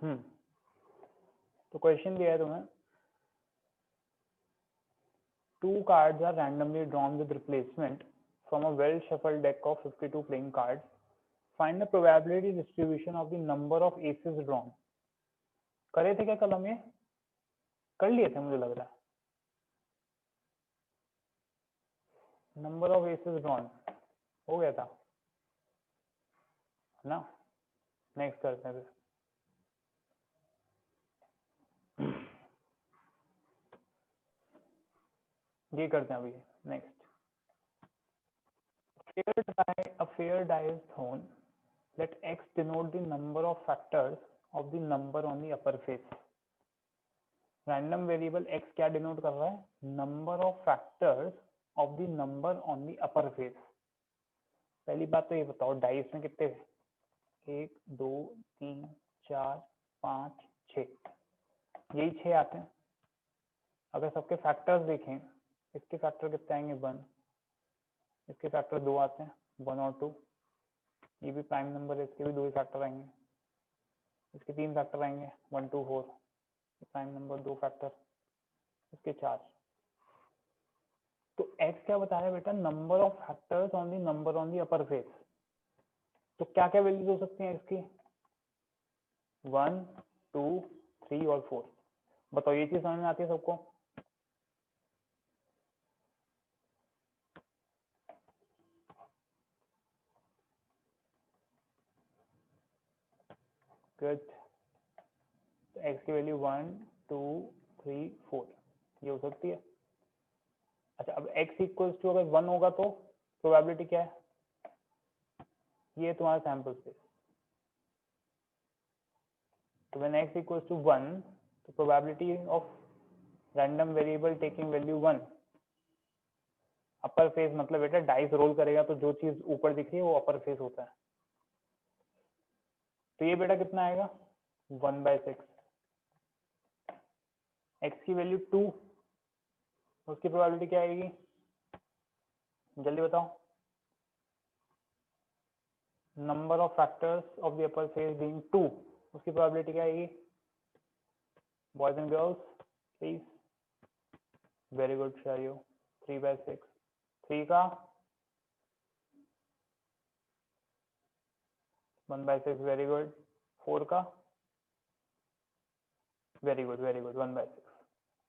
तो क्वेश्चन दिया है तुम्हें, 2 cards are randomly drawn with replacement from a well shuffled deck of 52 playing cards. Find the probability distribution of the number of aces drawn. करे थे क्या कल हम? ये कर लिए थे मुझे लग रहा है. नंबर ऑफ एसेस ड्रॉन हो गया था ना. नेक्स्ट करते हैं. ये करते हैं अभी. Next, a fair die is thrown. Let x denote the number of factors of the number on the upper face. Random variable x क्या डिनोट कर रहा है? Number of factors of the number on the upper face. पहली बात तो ये बताओ, dice में कितने? 1 2 3 4 5 6, यही 6 आते हैं. अगर सबके फैक्टर्स देखें, इसके फैक्टर कितने आएंगे? 1. इसके फैक्टर 2 आते हैं, 1 और 2. ये भी प्राइम नंबर है, इसके भी 2 ही फैक्टर आएंगे. इसके 3 फैक्टर आएंगे, 1 2 4. प्राइम नंबर 2 फैक्टर, इसके 4. तो x क्या बता रहा है बेटा? Number of factors on the number on the upper face. तो क्या क्या वैल्यूज हो सकती हैं x की? 1 2 3 और 4. बताओ, ये चीज समझ में आती है सबको? गुड. तो x की वैल्यू 1 2 3 4 ये हो सकती है. अच्छा, अब x इक्वल्स टू अगर 1 होगा तो प्रोबेबिलिटी क्या है? ये तुम्हारा सैंपल स्पेस. तो व्हेन x इक्वल्स टू 1, तो probability of random variable taking value 1, upper face मतलब बेटा डाइस रोल करेगा तो जो चीज ऊपर दिख रही है वो अपर फेस होता है. तो ये बेटा कितना आएगा? 1/6. x की वैल्यू 2, उसकी प्रोबेबिलिटी क्या आएगी? जल्दी बताओ. Number of factors of the upper face being 2, उसकी प्रोबेबिलिटी क्या आएगी? Boys and girls please. Very good शायू. 3/6. 3 का 1/6. Very good. 4 का वेरी गुड 1/6.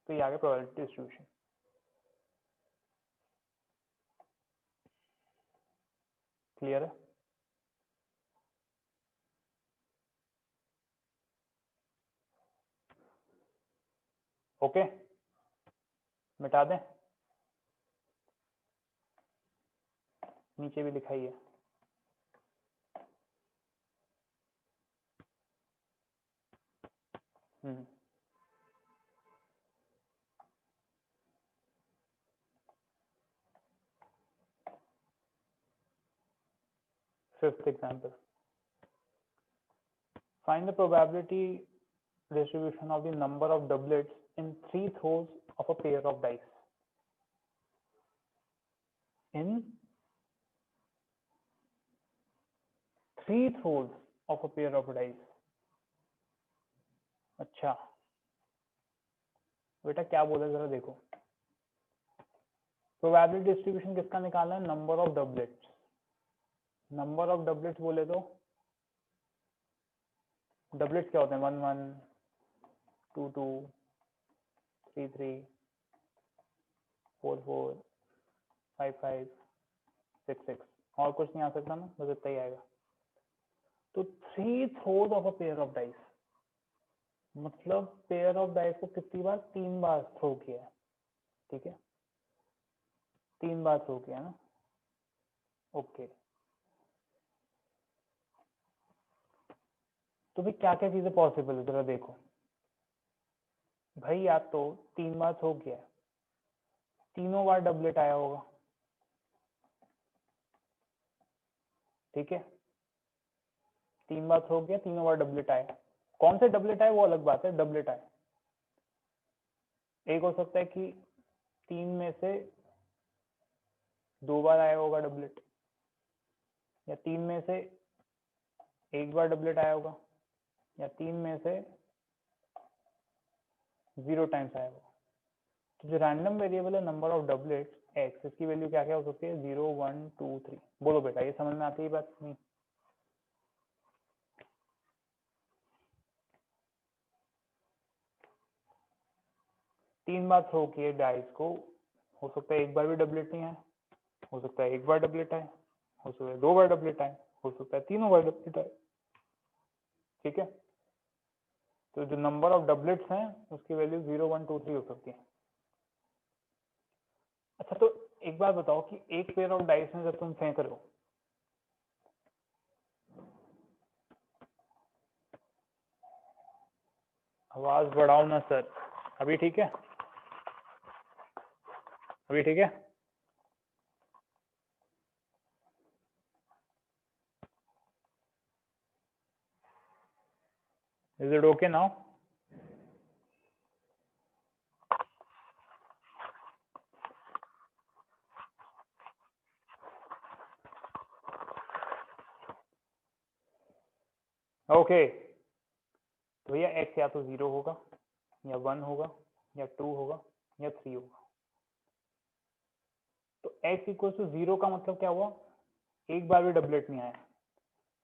तो ये आ गया प्रोबेबिलिटी डिस्ट्रीब्यूशन. क्लियर है? ओके, मिटा दें? नीचे भी दिखाई है. Fifth example. Find the probability distribution of the number of doublets in 3 throws of a pair of dice. In 3 throws of a pair of dice. अच्छा बेटा क्या बोला जरा देखो. प्रोबेबिलिटी डिस्ट्रीब्यूशन किसका निकालना है? Number of doublets. Number of doublets बोले तो डबलेट्स क्या होते हैं? 1 1 2 2 3 3 4 4 5 5 6 6. और कुछ नहीं आ सकता ना, बस इतना ही आएगा. तो 3 throws of a pair of dice मतलब पेयर ऑफ डाइस को कितनी बार? 3 बार थ्रो किया है. ठीक है, 3 बार थ्रो किया ना. ओके, तो भी क्या क्या चीजें पॉसिबल है जरा देखो भाई. या तो 3 बार थ्रो किया है, तीनों बार डबलेट आया होगा. ठीक है, 3 बार थ्रो किया, तीनों बार डबलेट आया. कौन से डबलेट आए वो अलग बात है. डबलेट आए, एक हो सकता है कि 3 में से 2 बार आया होगा डबलेट, या 3 में से 1 बार डबलेट आया होगा. या 3 में से 0 टाइम्स आएगा। तो जो रैंडम वेरिएबल है नंबर ऑफ डबलेट्स एक्स, इसकी वैल्यू क्या क्या हो सकती है? 0 1 2 3। बोलो बेटा, ये समझ में आती है बात? नहीं? तीन बार थ्रो किए डाइस को, हो सकता है एक बार भी डबलेट नहीं आए, हो सकता है एक बार डबलेट आए, हो सकता है 2 बार डबलेट आए, हो सकता है 3 बार डबलेट आए। ठीक है, तो जो नंबर ऑफ डबलेट्स हैं उसकी वैल्यू 0 1 2 3 हो सकती है। अच्छा, तो एक बात बताओ कि एक पेयर ऑफ डाइस में जब तुम फेंक रहे हो, आवाज बढ़ाओ ना सर। अभी ठीक है? अभी ठीक है? Is it okay now? Okay, तो भैया एक्स या तो 0 होगा, या 1 होगा, या 2 होगा, या 3 होगा। तो x इक्वल टू 0 का मतलब क्या हुआ? एक बार भी डबलेट नहीं आया।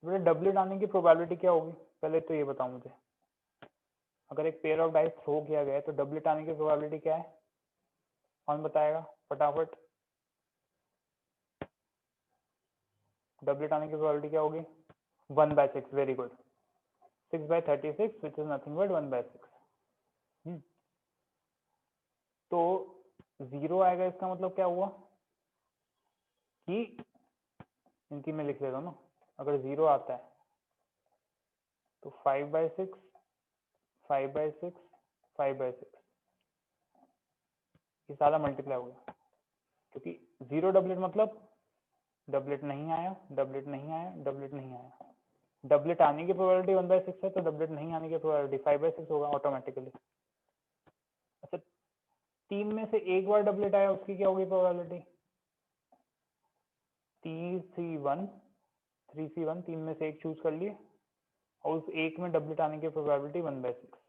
बेटा डबलेट आने की प्रोबेबिलिटी क्या होगी, पहले तो ये बताओ मुझे। अगर एक पेयर ऑफ डाइस थ्रो किया गया है तो डबलेट आने की प्रोबेबिलिटी क्या है? कौन बताएगा फटाफट? डबलेट आने की प्रोबेबिलिटी क्या होगी? 1/6। Very good. 6/36 which is nothing but 1/6। तो 0 आएगा, इसका मतलब क्या हुआ कि इनकी मैं लिख लेता हूँ ना, अगर 0 आता है तो 5/6 5/6 5/6 ये सारा मल्टीप्लाई हो गया, क्योंकि 0 डबलेट मतलब डबलेट नहीं आया, डबलेट नहीं आया, डबलेट नहीं आया। डबलेट आने की प्रोबेबिलिटी 1/6 है, तो डबलेट नहीं आने की प्रोबेबिलिटी 5/6 होगा ऑटोमेटिकली। अच्छा, 3 में से एक बार डबलेट आया, उसकी क्या होगी प्रोबेबिलिटी? 3C1 3C1, 3 में से एक चूज कर लिए और उस एक में डबलेट आने की प्रोबेबिलिटी 1/6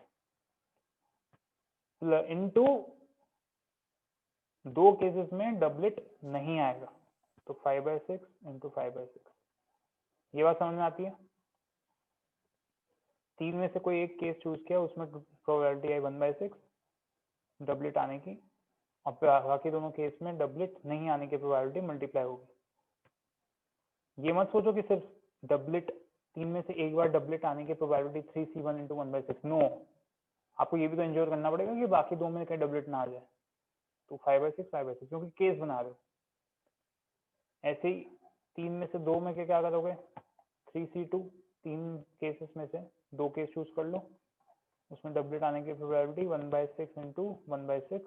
इनटू 2 केसेस में डबलेट नहीं आएगा, तो 5/6 इंटू 5/6। ये बात समझ में आती है? 3 में से कोई एक केस चूज किया, उसमें प्रोबेबिलिटी आई 1/6 डबलेट आने की, और बाकी दोनों केस में डबलेट नहीं आने की प्रोबेबिलिटी मल्टीप्लाई होगी। ये मत सोचो कि सिर्फ डबलेट, 3 में से एक बार डबलेट आने की प्रोबेबिलिटी 3C1 इंटू 1/6। नो, आपको ये भी तो इंश्योर करना पड़ेगा कि बाकी दो में कहीं डबलेट ना आ जाए। तो 5/6 5/6, क्योंकि केस बना रहे हो। ऐसे ही 3 में से 2 में क्या करोगे? 3C2, 3 केसेस में से 2 केस चूज कर लो, उसमें डबलेट आने की प्रोबेबिलिटी 1/6 इंटू 1/6,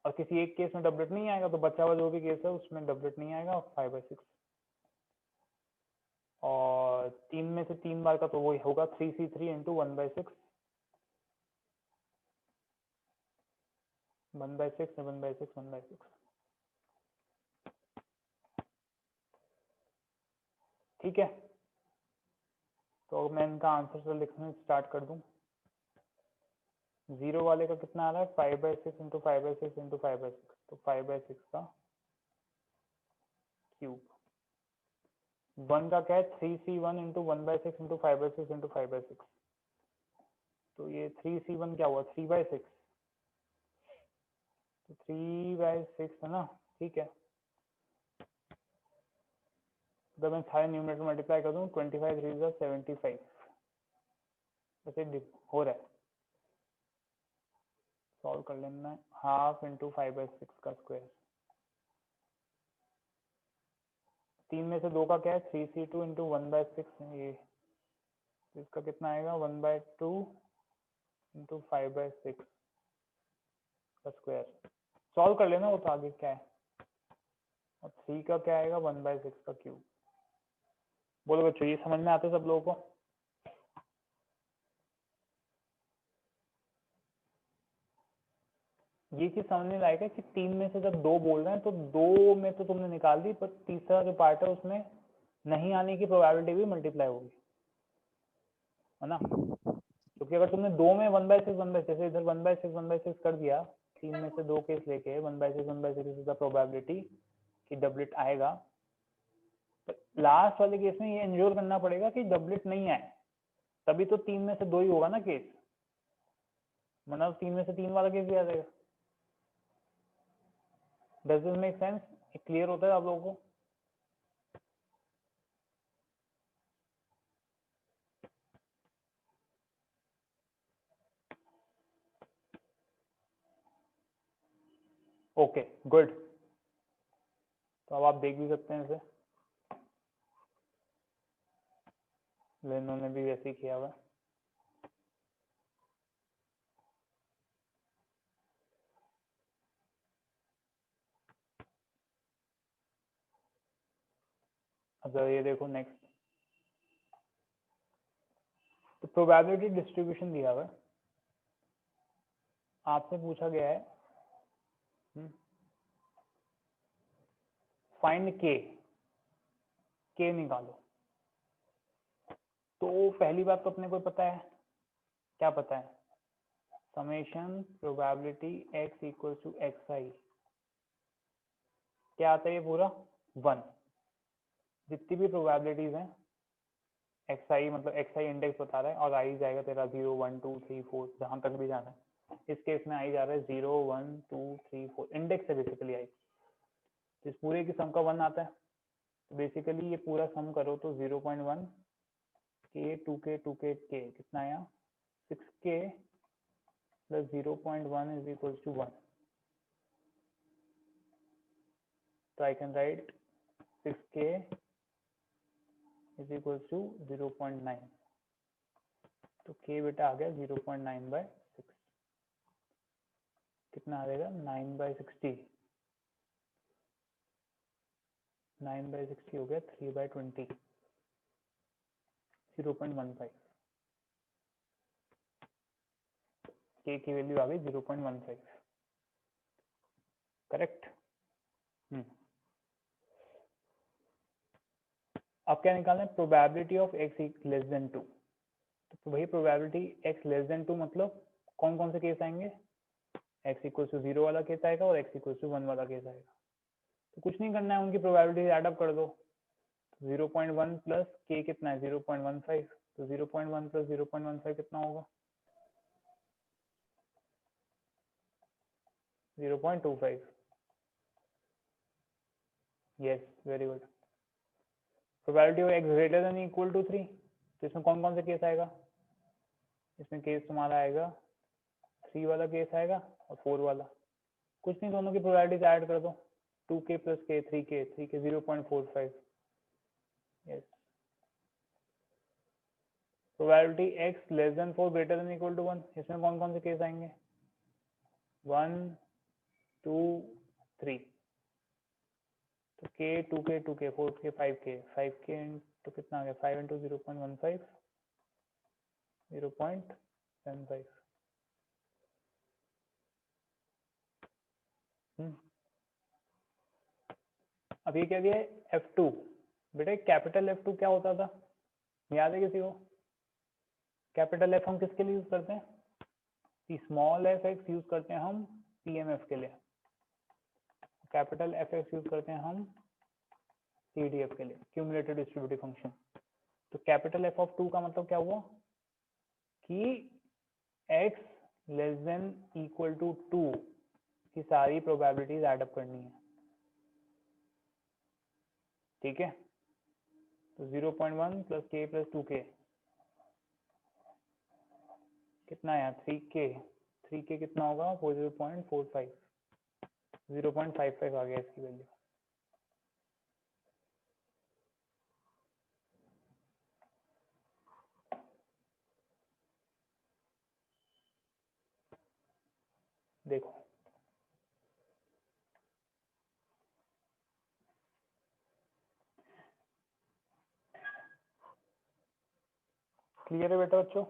और किसी एक केस में डबलेट नहीं आएगा तो बचा हुआ जो भी केस है उसमें डबलेट नहीं आएगा, 5/6। और 3 में से 3 बार का तो वही होगा 3C3 इंटू 1/6 1/6 1/6 1/6। ठीक है, तो मैं इनका आंसर से लिखने स्टार्ट कर दूं। 0 वाले का कितना आ रहा है? 5/6 इंटू 5/6 इंटू 5/6, तो 5/6 का क्यूब। 1 का क्या है? 3C1 इंटू 1/6 इंटू 5/6 इंटू 5/6, तो ये 3C1 क्या हुआ? 3/6, तो 3/6 है ना। ठीक है, जब मैं सारे न्यूमरेटर मल्टीप्लाई कर दूं, 25 3 75, ऐसे हो रहा है। सॉल्व कर लेना है। हाफ इंटू 5/6 का स्क्वायर। 3 में से 2 का क्या है? 3C2 इंटू 1/6, ये इसका कितना आएगा? 1/2 इंटू 5/6 का स्क्वायर। सॉल्व कर लेना, वो तो आगे क्या है। और 3 का क्या आएगा? 1/6 का क्यूब। बोलो बच्चों, ये समझ में आते सब लोगों को? ये चीज समझने लायक है कि 3 में से जब 2 बोल रहे हैं तो 2 में तो तुमने निकाल दी, पर तीसरा जो पार्ट है उसमें नहीं आने की प्रोबेबिलिटी भी मल्टीप्लाई होगी। है ना, क्योंकि अगर तुमने दो में 1/6 जैसे इधर 1/6 कर दिया, 3 में से 2 केस लेके 1/6 इज द प्रोबेबिलिटी कि डबलेट आएगा, तो लास्ट वाले केस में ये इंश्योर करना पड़ेगा कि डबलेट नहीं आए, तभी तो 3 में से 2 ही होगा ना केस, मतलब 3 में से 3 वाला केस भी आ जाएगा। Does this make sense? Clear होता है आप लोगों को? ओके गुड, तो अब आप देख भी सकते हैं इसे, इन्होंने भी वैसे ही किया हुआ। अब ये देखो नेक्स्ट, तो प्रोबेबिलिटी डिस्ट्रीब्यूशन दिया हुआ है, आपसे पूछा गया है फाइंड के निकालो। तो पहली बात तो अपने को पता है, क्या पता है, summation probability x equal to xi, क्या आता है ये पूरा 1, जितनी भी प्रोबेबिलिटीज हैं xi मतलब xi इंडेक्स बता रहा है, और i जाएगा तेरा 0 1 2 3 4 जहां तक भी जाना है, इस केस में i जा रहा है 0 1 2 3 4, इंडेक्स है बेसिकली i, इस पूरे की सम का 1 आता है, तो बेसिकली ये पूरा सम करो तो 0.1 k 2k 2k k कितना आया 6k plus 0.1 is equal to 1, तो I can write 6k is equal to 0.9, तो k बेटा आ गया 0.9/6, कितना आ जाएगा 9/60, 9/60 हो गया 3/20, 0.15, k की वैल्यू आ गई 0.15, करेक्ट। अब क्या निकालना है, probability of x less then 2, तो वही प्रोबेबिलिटी x लेस देन 2 मतलब कौन कौन से केस आएंगे, x इक्वल टू 0 वाला केस आएगा और x इक्वल टू 1 वाला केस आएगा, तो कुछ नहीं करना है, उनकी प्रोबेबिलिटी ऐड अप कर दो, 0.1 प्लस k कितना है 0.15, तो 0.1 प्लस 0.15 कितना होगा 0.25, yes very good. Probability of x greater than equal to 3, तो इसमें कौन कौन से केस आएगा, इसमें केस तुम्हारा आएगा 3 वाला केस आएगा और 4 वाला, कुछ नहीं, दोनों की प्रोबेबिलिटीज ऐड कर दो, 2k plus k 3k 0.45, yes. Probability x less than 4 greater than equal to 1, इसमें कौन कौन से केस आएंगे 1 2 3, तो k 2k 2k 4k 5k तो कितना आ गया 5 इंटू 0.15 0.75, अब ये क्या दिया है F2, बेटा कैपिटल F2 क्या होता था, याद है किसी को, कैपिटल F हम किसके लिए यूज करते हैं, स्मॉल fx यूज करते हैं हम PMF के लिए, कैपिटल fx यूज करते हैं हम CDF के लिए, क्यूमुलेटिव डिस्ट्रीब्यूटिव फंक्शन। तो कैपिटल F ऑफ 2 का मतलब क्या हुआ कि x less than equal to 2 की सारी प्रोबेबिलिटीज ऐड अप करनी है, ठीक है, तो 0.1 प्लस k प्लस 2k कितना आया 3k कितना होगा 0.45, 0.55 आ गया इसकी वैल्यू, देखो क्लियर है बेटा बच्चों,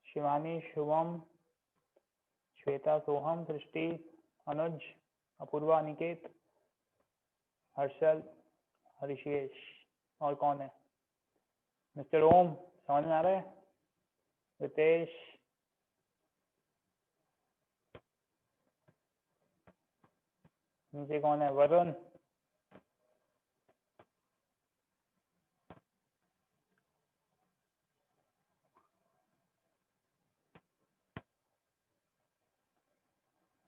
शिवानी शुभम श्वेता सोहम सृष्टि अनुज अपूर्वा, अनिकेत, हर्षल, ऋषिकेश, और कौन है? मिस्टर ओम, समझ में आ रहा है? रितेश, नीचे कौन है? Varun,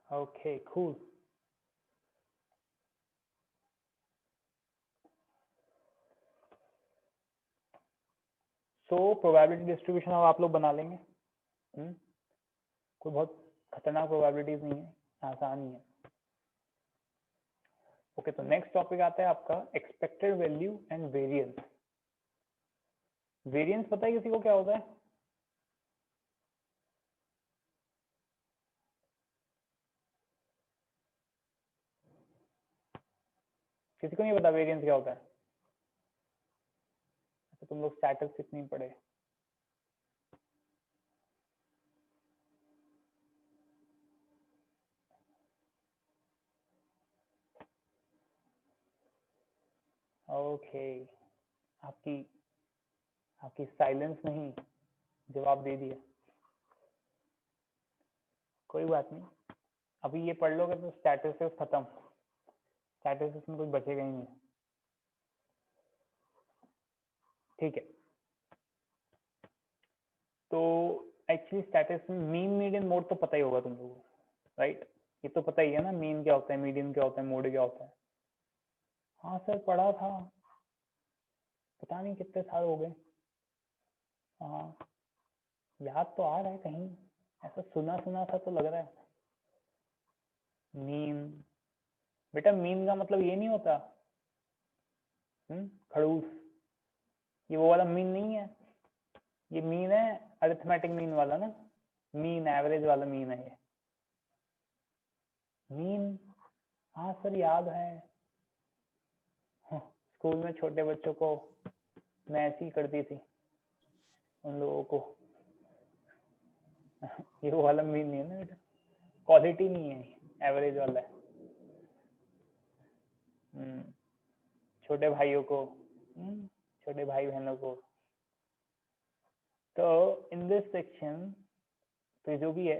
okay cool. So probability distribution अब आप लोग बना लेंगे। कोई बहुत खतरनाक प्रोबेबिलिटीज नहीं है, आसान ही है। ओके, तो नेक्स्ट टॉपिक आता है आपका expected value and variance. Variance पता है किसी को क्या होता है? किसी को नहीं पता वेरिएंस क्या होता है? तो तुम लोग स्टैटिस्टिक्स नहीं पढ़े। ओके, आपकी आपकी साइलेंस नहीं, जवाब दे दिया। कोई बात नहीं, अभी ये पढ़ लोगे तो स्टैटिस्टिक्स खत्म, स्टैटिस्टिक्स में कुछ बचेगा ही नहीं। ठीक है, तो एक्चुअली स्टैटिस्टिक्स में मीन मीडियन मोड तो पता ही होगा तुम लोगों को, राइट? ये तो पता ही है ना, मीन क्या होता है, मीडियन क्या होता है, मोड क्या होता है। हाँ सर, पढ़ा था, पता नहीं कितने साल हो गए। हाँ, याद तो आ रहा है कहीं, ऐसा सुना सुना सा तो लग रहा है। मीन, बेटा मीन का मतलब ये नहीं होता खड़ूस, ये वो वाला मीन नहीं है। ये मीन है अरिथमेटिक मीन वाला ना, मीन एवरेज वाला मीन है ये मीन। हाँ सर, याद है। हाँ, स्कूल में छोटे बच्चों को मैं ऐसी ही करती थी, उन लोगों को। ये वो वाला मीन नहीं है ना बेटा, क्वालिटी नहीं है, एवरेज वाला है। छोटे भाइयों को, छोटे भाई बहनों को। तो इन दिस सेक्शन, तो जो भी है,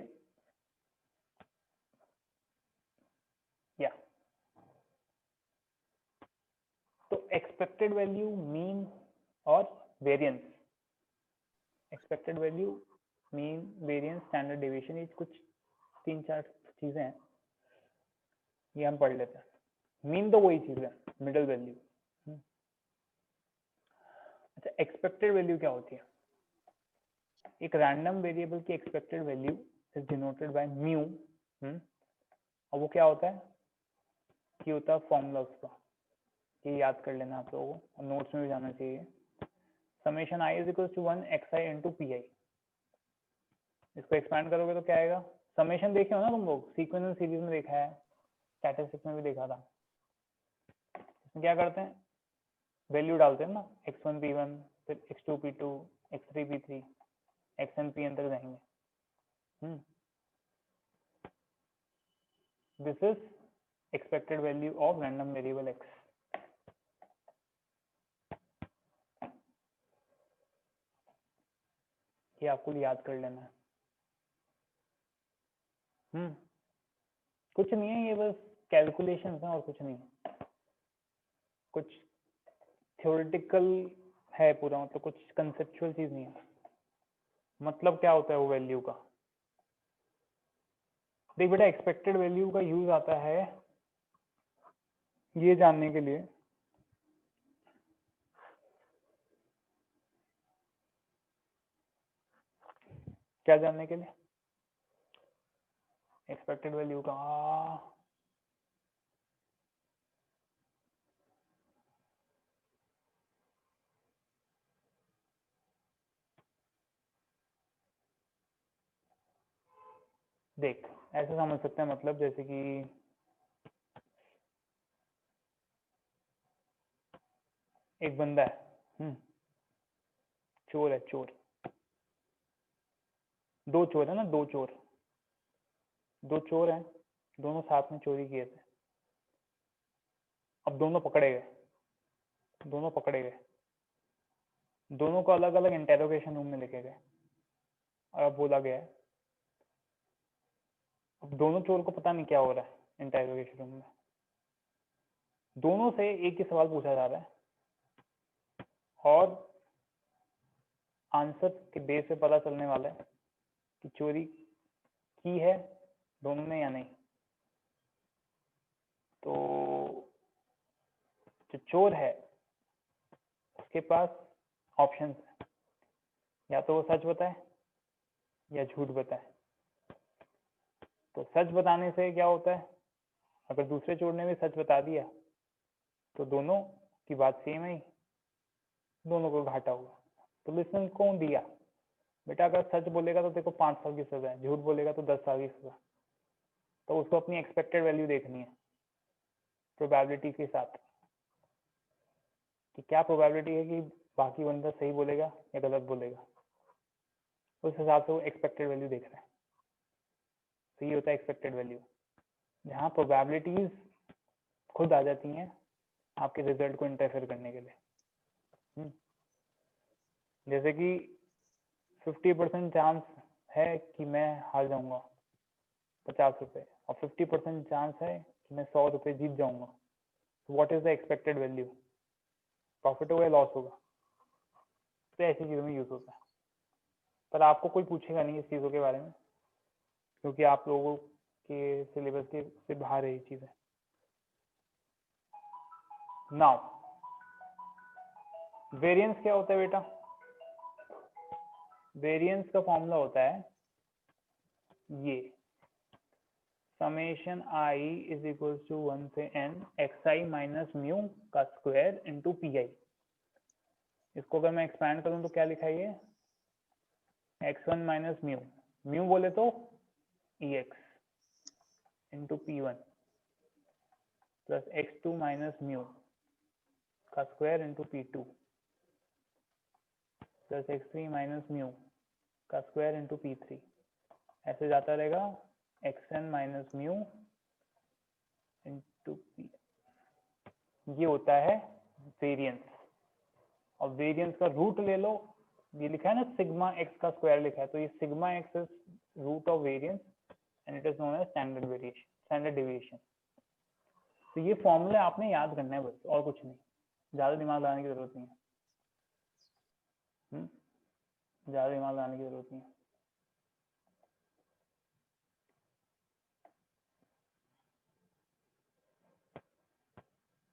या तो एक्सपेक्टेड वैल्यू, मीन और variance. Expected value, mean, variance, standard deviation, ये कुछ 3-4 चीजें हैं, ये हम पढ़ लेते हैं। मीन तो वही चीज है, मिडिल वैल्यू। अच्छा, एक्सपेक्टेड वैल्यू क्या होती है? एक रैंडम वेरिएबल की expected value is denoted by mu. और वो क्या होता है? ये होता है फॉर्मूला उसका, ये याद कर लेना आप लोगों को, नोट्स में भी जाना चाहिए। Summation i is equal to 1 xi into p i. इसको एक्सपैंड करोगे तो क्या आएगा? समेशन देखे हो ना तुम लोग, सीक्वेंस एंड सीरीज में देखा है, स्टैटिस्टिक्स में भी देखा था। इसमें क्या करते हैं? वैल्यू डालते हैं ना, x1 p1, फिर x2 p2, x3 p3, xn pn तक जाएंगे। This is expected value of random variable x। ये आपको याद कर लेना है। कुछ नहीं है, ये बस कैलकुलेशन है और कुछ नहीं है। कुछ थ्योरेटिकल है पूरा, मतलब कुछ कंसेप्चुअल चीज नहीं है। मतलब क्या होता है वो वैल्यू का? देख बेटा, एक्सपेक्टेड वैल्यू का यूज आता है ये जानने के लिए, क्या जानने के लिए? एक्सपेक्टेड वैल्यू का देख, ऐसे समझ सकते हैं, मतलब जैसे कि एक बंदा है, चोर है, चोर, दो चोर है ना, दो चोर हैं, दोनों साथ में चोरी किए थे। अब दोनों पकड़े गए, दोनों पकड़े गए, दोनों को अलग अलग इंटेरोगेशन रूम में लेके गए और अब बोला गया है, अब दोनों चोर को पता नहीं क्या हो रहा है इंटेरोगेशन रूम में, दोनों से एक ही सवाल पूछा जा रहा है और आंसर के बेस पे पता चलने वाला है कि चोरी की है दोनों ने या नहीं। तो जो चोर है उसके पास ऑप्शंस है, या तो वो सच बताए या झूठ बताए। तो सच बताने से क्या होता है, अगर दूसरे चोर ने भी सच बता दिया तो दोनों की बात सेम है, दोनों को घाटा हुआ। तो लिसन कौन दिया, बेटा अगर सच बोलेगा तो देखो 5 साल की सजा है, झूठ बोलेगा तो 10 साल की सजा। तो उसको अपनी एक्सपेक्टेड वैल्यू देखनी है प्रोबेबिलिटी के साथ कि क्या प्रोबेबिलिटी है कि बाकी बंदा सही बोलेगा या गलत बोलेगा, उस हिसाब से वो एक्सपेक्टेड वैल्यू देख रहा है। तो ये होता है एक्सपेक्टेड वैल्यू, जहाँ प्रोबेबिलिटीज खुद आ जाती हैं आपके रिजल्ट को इंटरफेयर करने के लिए। जैसे कि 50% चांस है कि मैं हार जाऊंगा 50 रुपए और 50% चांस है कि मैं 100 रुपए जीत जाऊंगा। What is the expected value, profit होगा या लॉस होगा। तो ऐसी चीजों में यूज होता है, पर आपको कोई पूछेगा नहीं इस चीजों के बारे में क्योंकि आप लोगों के सिलेबस के से बाहर है ये चीजें। नाउ वेरिएंस क्या होता है बेटा, वेरिएंस का फॉर्मूला होता है ये summation i is equal to 1 से n xi माइनस म्यू का स्क्वायर इंटू पी आई। इसको अगर मैं एक्सपैंड करूं तो क्या लिखा है ये x1 माइनस म्यू, म्यू बोले तो ex into p1 plus x2 minus mu का square into p2 plus x3 minus mu का स्क्वायर इंटू p3। ऐसे जाता रहेगा xn minus mu into p। ये होता है वेरिएंस, और वेरिएंस का रूट ले लो, ये लिखा है ना सिग्मा एक्स का स्क्वायर लिखा है, तो ये sigma x is root of variance and it is known as standard variation, standard deviation. तो ये फॉर्मूले आपने याद करना है बस, और कुछ नहीं, ज्यादा दिमाग लगाने की जरूरत नहीं है। ज्यादा दिमाग लगाने की जरूरत नहीं है।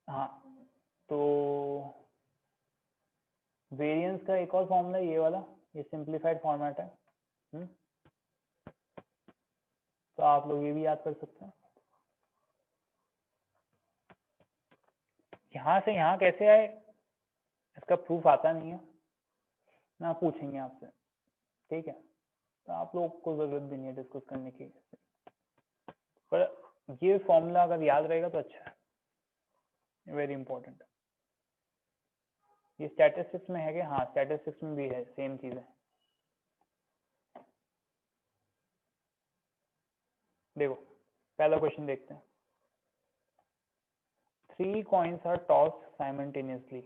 हाँ, तो वेरिएंस का एक और फॉर्मूला ये वाला, ये सिंप्लीफाइड फॉर्मेट है। तो आप लोग ये भी याद कर सकते हैं। यहाँ से यहाँ कैसे आए इसका प्रूफ आता नहीं है ना, पूछेंगे आपसे, ठीक है। तो आप लोग को जरूरत भी नहीं है डिस्कस करने की, पर ये फॉर्मूला अगर याद रहेगा तो अच्छा है, वेरी इंपॉर्टेंट। ये स्टैटिस्टिक्स में है कि हाँ स्टैटिस्टिक्स में भी है, सेम चीज है। देखो पहला क्वेश्चन देखते हैं। 3 coins are tossed simultaneously।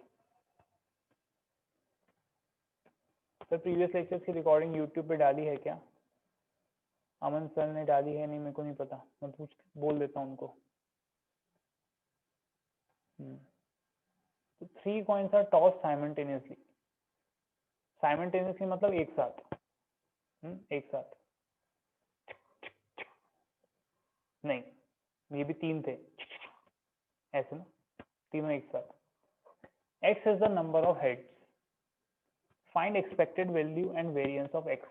Sir previous lectures की रिकॉर्डिंग यूट्यूब पे डाली है क्या? अमन सर ने डाली है, नहीं मेरे को नहीं पता, मैं पूछ बोल देता हूँ उनको। तो 3 coins are tossed simultaneously। Simultaneously मतलब एक साथ, एक साथ नहीं, ये भी 3 थे ऐसे ना, तीनों एक साथ। x is the number of heads, find expected value and variance of x।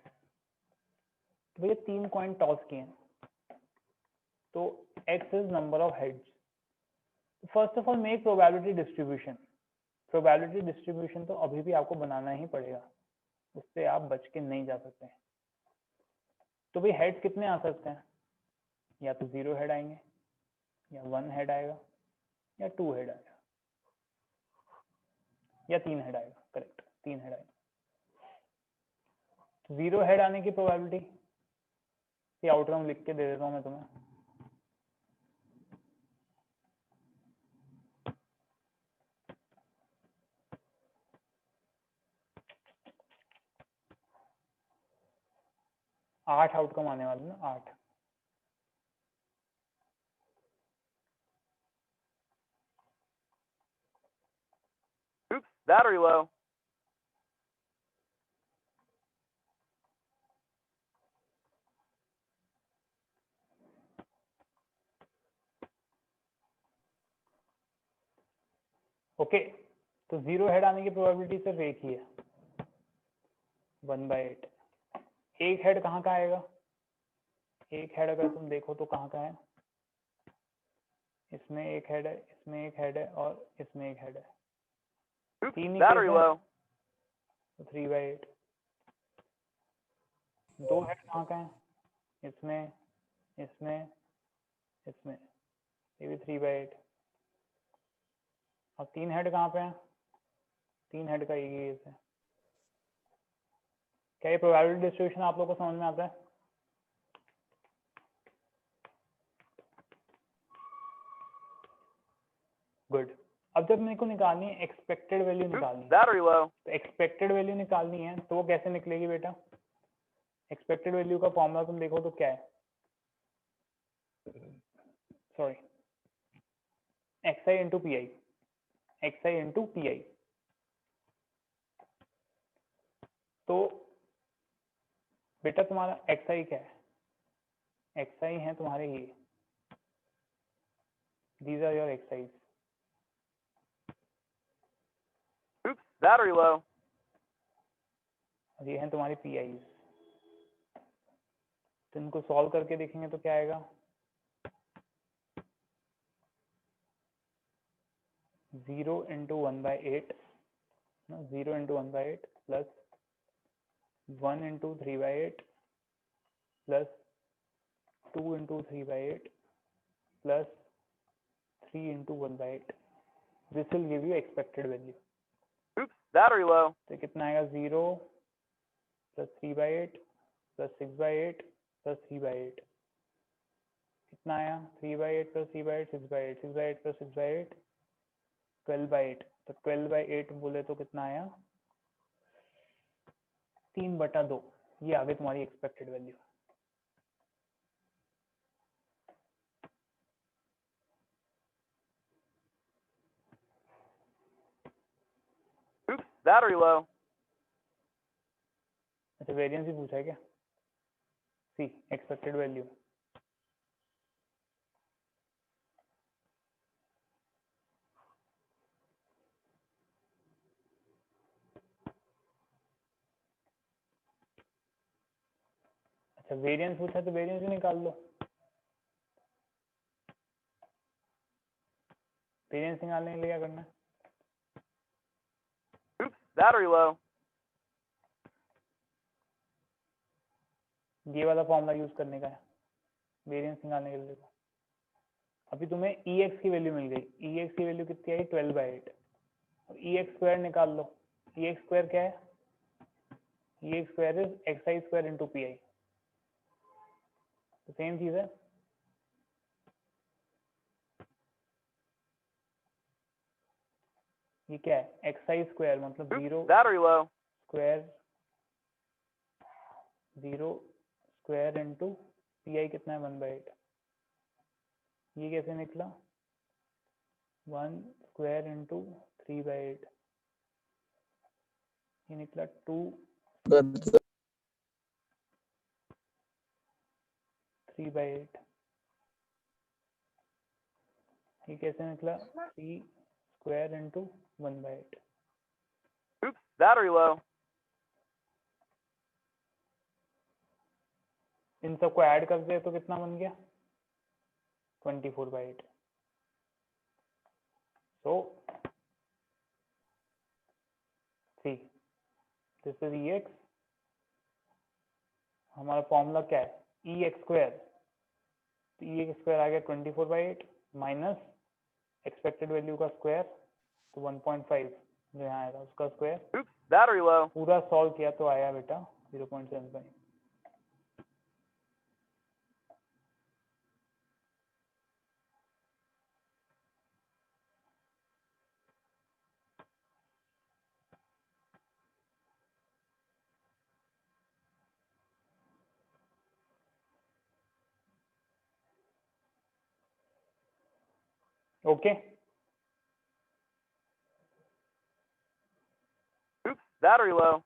तो ये 3 कॉइन टॉस किए हैं, तो x is number of heads। First of all make probability distribution. Probability distribution तो अभी भी आपको बनाना ही पड़ेगा, उससे आप बच के नहीं जा सकते हैं। तो भाई हेड कितने आ सकते हैं, या तो 0 हेड आएंगे, या 1 हेड आएगा, या 2 हेड आएगा, या 3 हेड आएगा। करेक्ट, 3 हेड आएगा। 0 हेड आने की प्रोबेबिलिटी ये आउटकम लिख के दे देता हूँ मैं तुम्हें। 8 आउटकम आने वाले ना, 8। Oops, battery low. ओके, तो 0 हेड आने की प्रोबेबिलिटी सिर्फ एक ही है, 1/8। एक हेड कहाँ का आएगा? एक हेड अगर तुम देखो तो कहाँ का है? इसमें एक हेड है, इसमें एक हेड है और इसमें एक हेड है। Oops, तीन ही battery केस है, low. तो 3/8। दो हेड कहाँ का है? इसमें, इसमें, इसमें, ये भी 3/8। और 3 हेड कहाँ पे है? 3 हेड का एक ही केस है। क्या ये प्रोबेबिलिटी डिस्ट्रीब्यूशन आप लोग को समझ में आता है? गुड। अब जब मेरे को निकालनी है एक्सपेक्टेड वैल्यू निकालनी है, Battery low. तो एक्सपेक्टेड वैल्यू निकालनी है तो वो कैसे निकलेगी बेटा? एक्सपेक्टेड वैल्यू का फॉर्मूला तुम देखो तो क्या है? सॉरी, xi इंटू पी आई, xi इंटू पी आई। तो बेटा तुम्हारा xi क्या है? xi है तुम्हारे ये, these are your xis। Oops, battery low. और ये हैं तुम्हारी पी आईज। तो इनको सॉल्व करके देखेंगे तो क्या आएगा? 0 into 1/8, 0 into 1/8 plus 1 into 3/8 plus 2 into 3/8 plus 3 into 1/8। This will give you expected value. Oops, battery low. तो कितना आएगा? 0 प्लस 3/8 प्लस 6/8 प्लस 3/8। कितना आया? 3/8 प्लस 3/8 6/8, 6/8 प्लस 6/8 12/8। तो 12/8 बोले तो कितना आया? 3/2। ये आगे तुम्हारी expected value. Oops, battery low. अच्छा, वेरिएंस भी पूछा है क्या? सी एक्सपेक्टेड वैल्यू। अच्छा, वेरिएंस पूछा तो वेरिएंस भी निकाल लो। वेरिएंस निकालने के लिए क्या करना है? Oops, battery low. ये वाला फॉर्मूला यूज करने का है वेरिएंस निकालने के लिए। अभी तुम्हें EX की वैल्यू मिल गई। EX की वैल्यू कितनी आई? 12/8। और EX स्क्वायर निकाल लो। EX स्क्वायर क्या है? EX square is xi square into p आई। तो सेम चीज है। ये क्या है? xi स्क्वायर मतलब Oops, 0 battery low. Square, 0 square into p आई कितना है? 1/8। ये कैसे निकला? 1 स्क्वायर इंटू 3/8। ये निकला 2 3/8। ये कैसे निकला? 3 square into 1/8। Oops, battery low. इन सबको ऐड कर दे तो कितना बन गया? 24/8। सो सी दिस इज EX। हमारा फॉर्मूला क्या है? EX square. तो EX स्क्वायर आ गया 24/8 माइनस एक्सपेक्टेड वैल्यू का स्क्वायर, तो 1.5 जो यहाँ आएगा उसका स्क्वायर। Oops, battery low. पूरा सॉल्व किया तो आया बेटा 0.75। Okay Oops, battery low.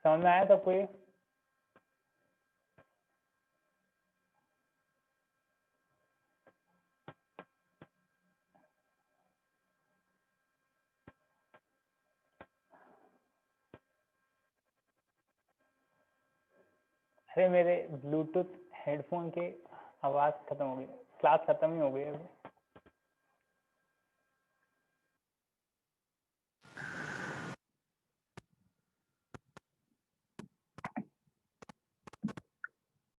समझ में आया सबको ये? अरे मेरे ब्लूटूथ हेडफोन के आवाज खत्म हो गई, क्लास खत्म ही हो गई अभी।